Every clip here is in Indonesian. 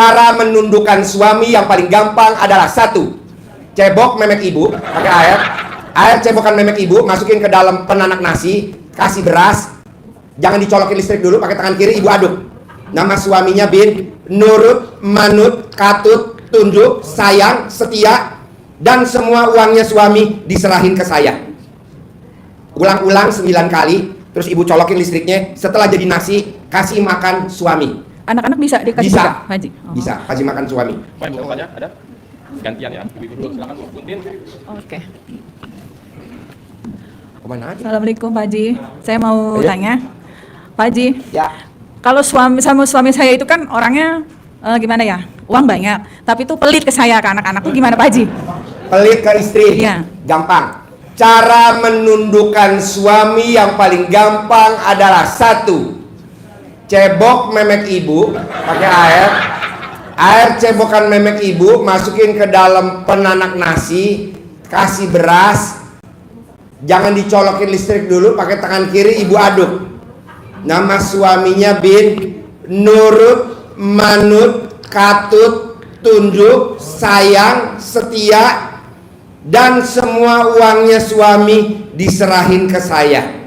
Cara menundukkan suami yang paling gampang adalah satu, cebok memek ibu pakai air cebokan memek ibu, masukin ke dalam penanak nasi, kasih beras, jangan dicolokin listrik dulu, pakai tangan kiri ibu aduk. Nama suaminya bin, nurut, manut, katut, tunduk, sayang, setia, dan semua uangnya suami diserahin ke saya. Ulang-ulang 9 kali, terus ibu colokin listriknya. Setelah jadi nasi, kasih makan suami. Anak-anak bisa dikasih Bisa, juga, Haji? Oh. bisa kasih makan suami. Pak, ibu tanya ada? Gantian ya, ibu dulu silakan Bu Buntin. Oke. Kemana aja? Assalamualaikum Pak Haji. Saya mau tanya, Pak Haji. Ya. Kalau suami saya itu kan orangnya gimana ya? Uang banyak, tapi itu pelit ke saya, ke anak-anak tuh gimana Pak Haji? Pelit ke istri? Iya. Gampang. Cara menundukkan suami yang paling gampang adalah satu, cebok memek ibu pakai air cebokan memek ibu, masukin ke dalam penanak nasi, kasih beras, jangan dicolokin listrik dulu, pakai tangan kiri ibu aduk. Nama suaminya bin, nurut, manut, katut, tunduk, sayang, setia, dan semua uangnya suami diserahin ke saya.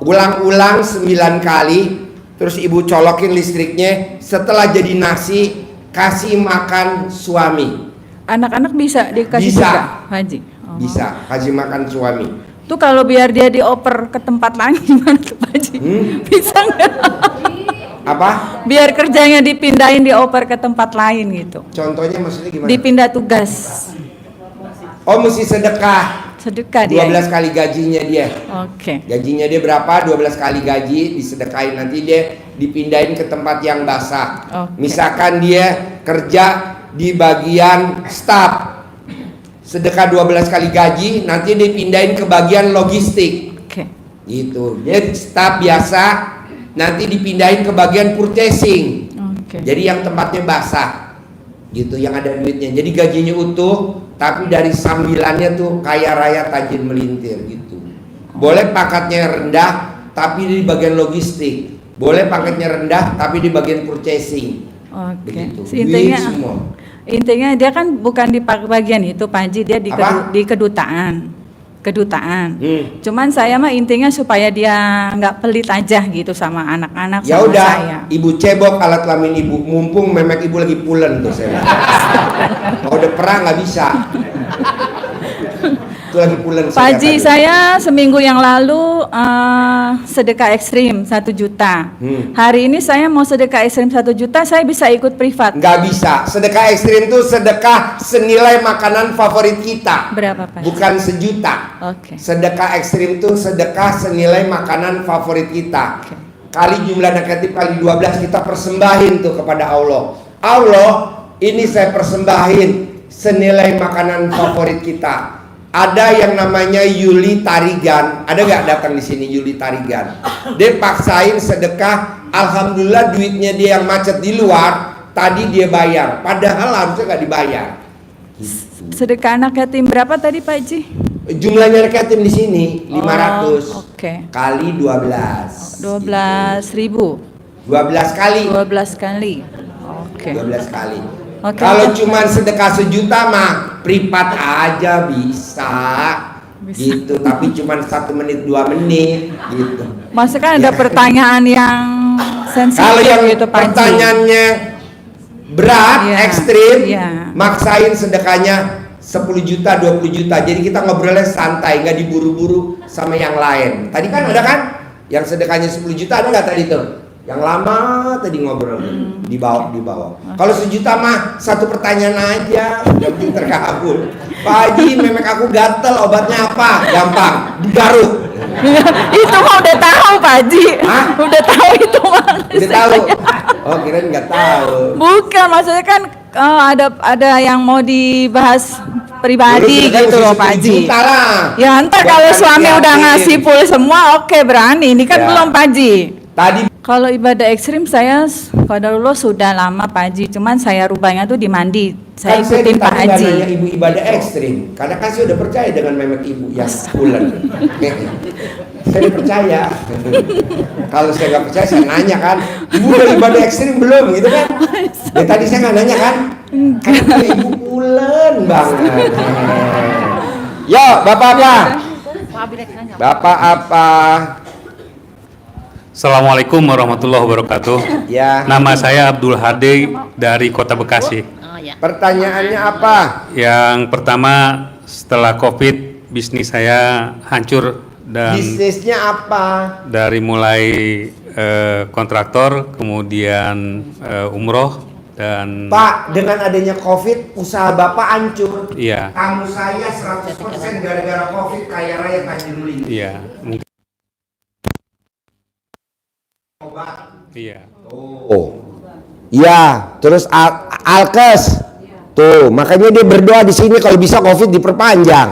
Ulang-ulang 9 kali, terus ibu colokin listriknya. Setelah jadi nasi, kasih makan suami. Anak-anak bisa dikasih Bisa. juga, Haji? Oh. Bisa kasih makan suami. Tuh kalau biar dia dioper ke tempat lain gimana tuh Pak Haji? Bisa nggak? Apa? Biar kerjanya dipindahin, dioper ke tempat lain gitu. Contohnya maksudnya gimana? Dipindah tugas. Oh, mesti sedekah. Sedekah dia. 12 kali gajinya dia. Oke. Gajinya dia berapa? 12 kali gaji disedekahin, nanti dia dipindahin ke tempat yang basah. Oke. Misalkan dia kerja di bagian staf, sedekah 12 kali gaji, nanti dipindahin ke bagian logistik. Oke. Gitu. Dia staf biasa, nanti dipindahin ke bagian purchasing. Oke. Jadi yang tempatnya basah. Gitu, yang ada duitnya. Jadi gajinya utuh, tapi dari sambilannya tuh kaya raya tajin melintir gitu. Boleh pangkatnya rendah tapi di bagian logistik, boleh pangkatnya rendah tapi di bagian purchasing. Oke. Begitu. Intinya, Duit semua. intinya dia kan bukan di bagian itu Pak Haji, dia di, Apa? di kedutaan. Cuman Hmm. saya mah intinya supaya dia nggak pelit aja gitu sama anak-anak, Ya sama udah, saya. ibu cebok alat kelamin ibu, mumpung memek ibu lagi pulen tuh saya. Kalau udah perang nggak bisa. Itu lagi pulen. Pak Haji, saya seminggu yang lalu sedekah ekstrim 1 juta. Hari ini saya mau sedekah ekstrim 1 juta, saya bisa ikut privat. Nggak bisa. Sedekah ekstrim tuh sedekah senilai makanan favorit kita. Berapa Pak? Bukan sejuta. Oke. Sedekah ekstrim itu sedekah senilai makanan favorit kita. Oke. Kali jumlah negatif kali 12 kita persembahin tuh kepada Allah. Allah, ini saya persembahin senilai makanan favorit kita. Ada yang namanya Yuli Tarigan. Ada nggak datang di sini Yuli Tarigan? Dia paksain sedekah. Alhamdulillah duitnya dia yang macet di luar. Tadi dia bayar. Padahal harusnya nggak dibayar. Sedekah anak yatim berapa tadi Pak Haji? Jumlahnya anak yatim di sini 500 Oke. kali 12. 12.000. 12 kali. 12 kali. Oke. 12 kali. Oke. Kalau cuma sedekah sejuta mah privat aja bisa. Gitu, tapi cuma 1 menit 2 menit gitu. Maksudnya kan ada pertanyaan yang sensitif Kalau yang gitu Pak Haji. pertanyaannya berat, Iya, ekstrim, iya. maksain sedekahnya 10 juta, 20 juta. Jadi kita ngobrolnya santai, nggak diburu-buru sama yang lain. Tadi kan ada kan yang sedekahnya 10 juta, ada nggak tadi tuh? Yang lama tadi ngobrol di bawah. Kalau 1 juta mah 1 pertanyaan aja, yang penting terkabul. Pak Haji, memek aku gatel, obatnya apa? Gampang, digaruk. Itu mah udah tahu Pak Haji. Hah? Udah tahu itu mah. Udah tahu? Oh, kirain nggak tahu. Bukan, maksudnya kan ada yang mau dibahas pribadi Dulu gitu loh sedekah Pak 10 Haji. juta lah. Ya ntar Buat kalau kali suami yatim. udah ngasih full semua, oke berani. Ini kan Ya. belum Pak Haji. Tadi Kalau ibadah ekstrim saya qadarullah sudah lama Pak Haji, cuman saya rubahnya tuh di mandi. Saya kan saya ikutin Pak ditanya Haji. nanya ibu ibadah ekstrim, karena kan saya udah percaya dengan memek ibu yang bulan. Saya percaya. Kalau saya nggak percaya, saya nanya kan, ibu udah ibadah ekstrim belum gitu kan? Dari tadi saya nggak nanya kan? Karena ibu pulen banget. Yo, bapak apa? Bapak apa? Assalamualaikum warahmatullahi wabarakatuh. Ya. Nama saya Abdul Hadi dari Kota Bekasi. Pertanyaannya apa? Yang pertama, setelah COVID, bisnis saya hancur dan Bisnisnya apa? dari mulai kontraktor, kemudian umroh dan Pak, dengan adanya COVID, usaha Bapak hancur. iya, Kamu saya 100% gara-gara COVID kaya raya Tanjung Lili. iya, mungkin Obat. iya. Oh. Ya, terus Alkes. Tuh, makanya dia berdoa di sini kalau bisa COVID diperpanjang.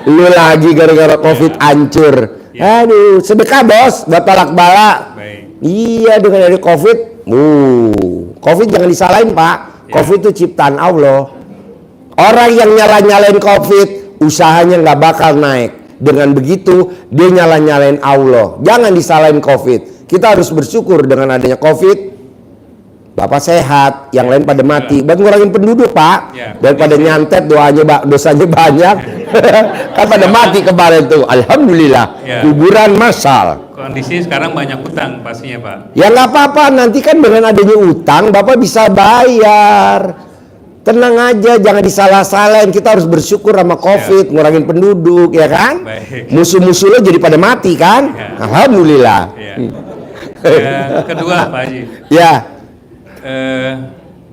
Lu lagi gara-gara COVID hancur. Aduh, sedekah bos, buat talak bala. Baik. Iya, dengan ada COVID. COVID jangan disalahin Pak. COVID itu ciptaan Allah. Orang yang nyalain COVID, usahanya nggak bakal naik. Dengan begitu, dia nyalain Allah. Jangan disalahin COVID. Kita harus bersyukur dengan adanya COVID. Bapak sehat, yang lain pada mati. Buat ngurangin penduduk Pak. Ya. Daripada nyantet dosanya banyak. Kan pada mati kemarin tuh. Alhamdulillah. Ya. Kuburan massal. Kondisi sekarang banyak utang pastinya Pak. Ya nggak apa-apa, nanti kan dengan adanya utang Bapak bisa bayar. Tenang aja, jangan disalah-salahin. Kita harus bersyukur sama COVID, ngurangin penduduk, ya kan? Baik. Musuh-musuh lo jadi pada mati kan? Ya. Alhamdulillah. Ya. Kedua Pak Haji, Ya,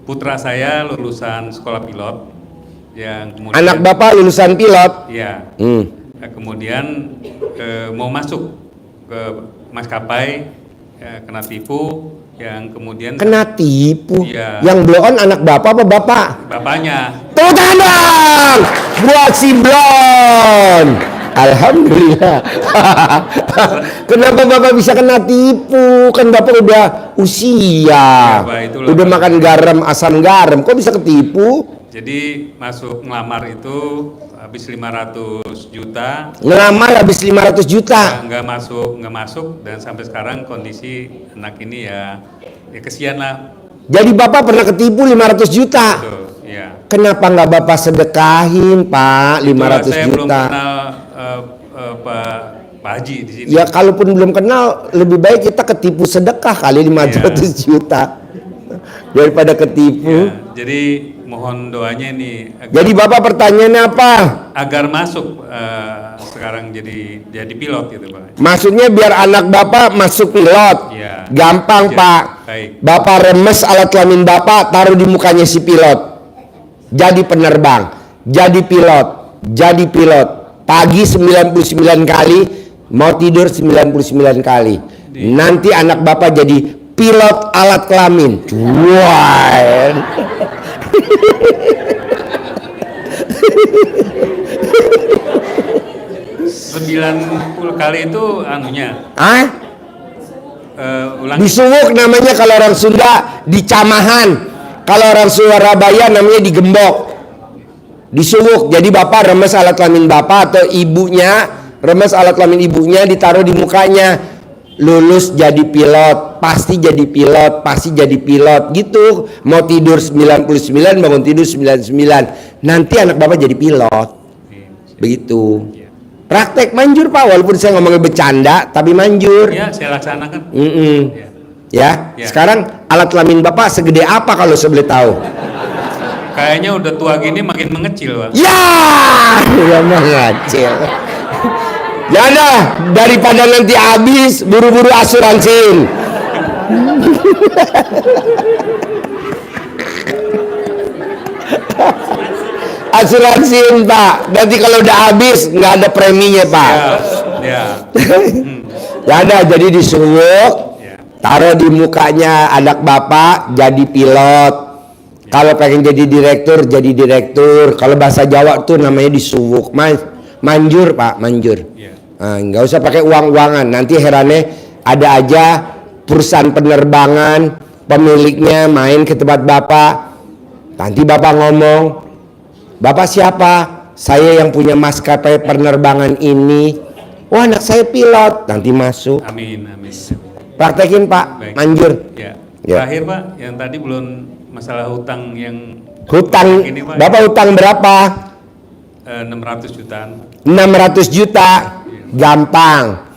putra saya lulusan sekolah pilot yang kemudian anak Bapak lulusan pilot. ya kemudian mau masuk ke maskapai kena tipu yang kemudian Kena tipu. Iya. Yang blow on anak Bapak apa Bapak? bapaknya Tepuk tangan dong buat si Blon. Alhamdulillah. Kenapa Bapak bisa kena tipu? Kan Bapak udah usia. Ya, Pak, itulah, Udah Pak. makan garam, asam garam. Kok bisa ketipu? jadi masuk ngelamar itu habis 500 juta Ngelamar habis 500 juta. nggak masuk dan sampai sekarang kondisi anak ini ya kesian lah. Jadi Bapak pernah ketipu 500 juta. Tuh, ya. Kenapa nggak Bapak sedekahin Pak 500 Saya belum juta? kenal Pak Haji di sini. Ya kalaupun belum kenal, lebih baik kita ketipu sedekah kali 500 juta daripada ketipu. Ya, jadi mohon doanya nih Jadi Bapak pertanyaannya apa? agar masuk sekarang jadi pilot gitu Pak. Maksudnya biar anak Bapak masuk pilot. Iya. Gampang Ya, Pak. baik. Bapak remes alat kelamin Bapak, taruh di mukanya si pilot. Jadi penerbang, jadi pilot, jadi pilot. Pagi 99 kali, mau tidur 99 kali. Nanti anak Bapak jadi pilot alat kelamin. Wah. 90 kali itu anunya Ah? ulangi. Disuwuk namanya kalau orang Sunda, dicamahan. Kalau orang Surabaya namanya digembok. Disuwuk. Jadi Bapak remes alat kelamin Bapak atau ibunya, remes alat kelamin ibunya ditaruh di mukanya. Lulus jadi pilot, pasti jadi pilot, pasti jadi pilot gitu. Mau tidur 99, bangun tidur 99. Nanti anak Bapak jadi pilot. Begitu. Praktek manjur Pak, walaupun saya ngomongnya bercanda, tapi manjur. Ya, saya laksanakan. Ya. Ya, Ya. sekarang alat kelamin Bapak segede apa kalau saya boleh tahu? Kayaknya udah tua gini makin mengecil, Pak. Ya, ya mengacil. Ya dah, daripada nanti habis, buru-buru asuransiin. Asuransiin Pak, nanti kalau udah habis nggak ada preminya Pak. Ya. Ya ada, jadi disuwuk, Ya. taruh di mukanya anak Bapak jadi pilot. Kalau pengen jadi direktur, jadi direktur. Kalau bahasa Jawa tuh namanya disuwuk. Manjur Pak, manjur. Ya. Nggak usah pakai uang-uangan. Nanti herannya ada aja perusahaan penerbangan, pemiliknya main ke tempat Bapak. Nanti Bapak ngomong, Bapak siapa? saya yang punya maskapai penerbangan ini, wah anak saya pilot, nanti masuk. Amin, amin. Praktekin Pak, Baik. manjur. Ya. Ya. Terakhir Pak, yang tadi belum masalah hutang yang Hutang, ini Pak, Bapak hutang berapa? 600 jutaan. 600 juta, gampang.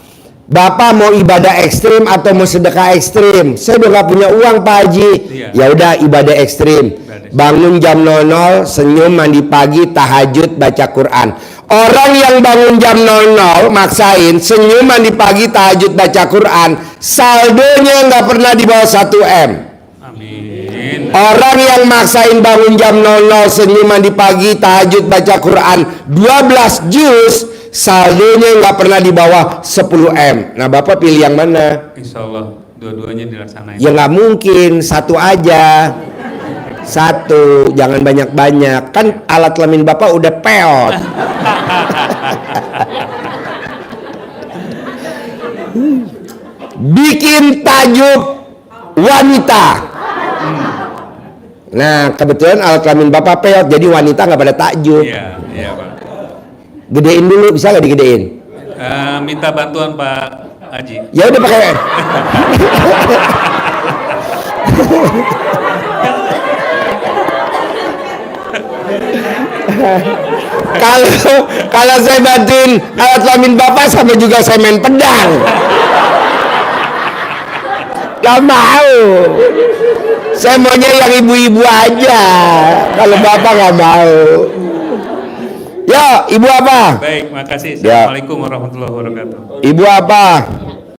Bapak mau ibadah ekstrim atau mau sedekah ekstrim? Saya udah gak punya uang Pak Haji. Iya. Ya udah ibadah ekstrim. Bangun jam 00, senyum, mandi pagi, tahajud, baca Quran. Orang yang bangun jam 00 maksain senyum, mandi pagi, tahajud, baca Quran, saldonya nggak pernah di bawah 1 M. Amin. Orang yang maksain bangun jam 00, senyum, mandi pagi, tahajud, baca Quran 12 juz, saldonya nggak pernah di bawah 10 M. Nah Bapak pilih yang mana? Insya Allah dua-duanya dilaksanain. Ya nggak mungkin, satu aja. Satu, jangan banyak-banyak. Kan alat kelamin Bapak udah peot. Bikin tajuk wanita. Nah, kebetulan alat kelamin Bapak peot, jadi wanita nggak pada tajuk. Iya, iya Pak. Gedein dulu, bisa nggak digedein? Minta bantuan Pak Haji. Ya udah pakai. kalau saya bantuin alat kelamin Bapak sama juga saya main pedang. Gak mau. Saya maunya yang ibu-ibu aja. Kalau Bapak gak mau. Yo, ibu apa? Baik, makasih. Ya. Assalamualaikum warahmatullahi wabarakatuh. Ibu apa?